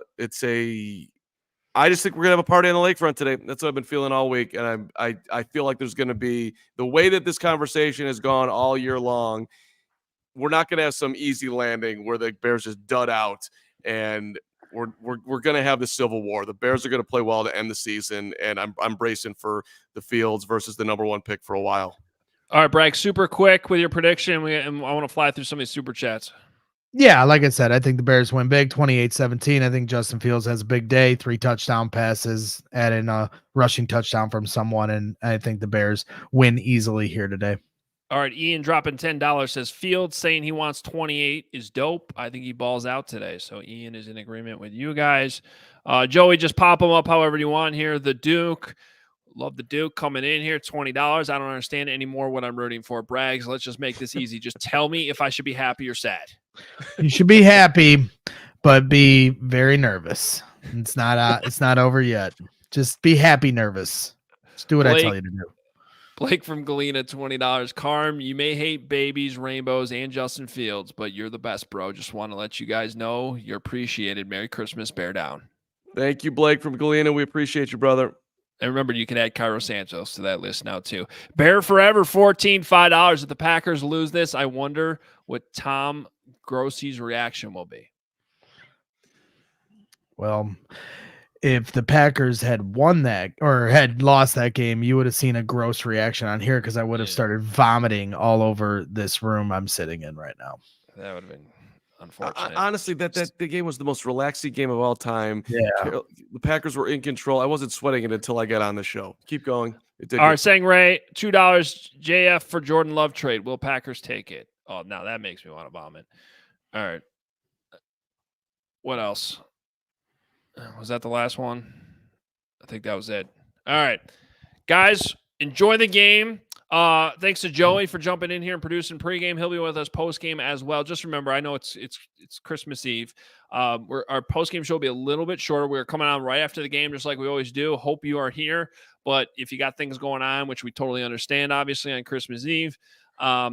just think we're gonna have a party on the lakefront today. That's what I've been feeling all week, and I feel like there's gonna be, the way that this conversation has gone all year long, we're not gonna have some easy landing where the Bears just dud out, and we're gonna have the Civil War. The Bears are gonna play well to end the season, and I'm bracing for the Fields versus the number 1 pick for a while. All right, Bragg, super quick with your prediction. I want to fly through some of these super chats. Yeah, like I said, I think the Bears win big, 28-17. I think Justin Fields has a big day, 3 touchdown passes, add in a rushing touchdown from someone, and I think the Bears win easily here today. All right, Ian dropping $10 says Fields saying he wants 28 is dope. I think he balls out today. So Ian is in agreement with you guys. Joey, just pop them up however you want here. The Duke. Love the Duke coming in here, $20. I don't understand anymore what I'm rooting for. Braggs, let's just make this easy. Just tell me if I should be happy or sad. You should be happy, but be very nervous. It's not over yet. Just be happy, nervous. Just do what I tell you to do. Blake from Galena, $20. Carm, you may hate babies, rainbows, and Justin Fields, but you're the best, bro. Just want to let you guys know you're appreciated. Merry Christmas, bear down. Thank you, Blake from Galena. We appreciate you, brother. And remember, you can add Cairo Santos to that list now, too. Bear Forever, $5. If the Packers lose this, I wonder what Tom Grossi's reaction will be. Well, if the Packers had won that or had lost that game, you would have seen a gross reaction on here because I would have started vomiting all over this room I'm sitting in right now. That would have been unfortunate. Honestly, the game was the most relaxing game of all time. Yeah. The Packers were in control. I wasn't sweating it until I got on the show. Keep going. All right, saying Ray, $2 JF for Jordan Love trade. Will Packers take it? Oh, now that makes me want to vomit. All right. What else? Was that the last one? I think that was it. All right. Guys, enjoy the game. Thanks to Joey for jumping in here and producing pregame. He'll be with us postgame as well. Just remember, I know it's Christmas Eve. Our postgame show will be a little bit shorter. We're coming on right after the game, just like we always do. Hope you are here. But if you got things going on, which we totally understand, obviously, on Christmas Eve,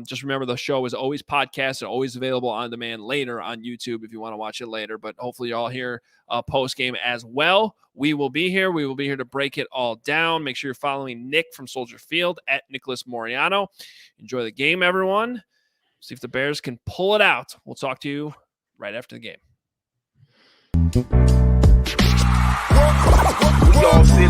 just remember the show is always podcast and always available on demand later on YouTube if you want to watch it later. But hopefully you're all here post game as well. We will be here. We will be here to break it all down. Make sure you're following Nick from Soldier Field at Nicholas Moreano. Enjoy the game, everyone. See if the Bears can pull it out. We'll talk to you right after the game. We all sit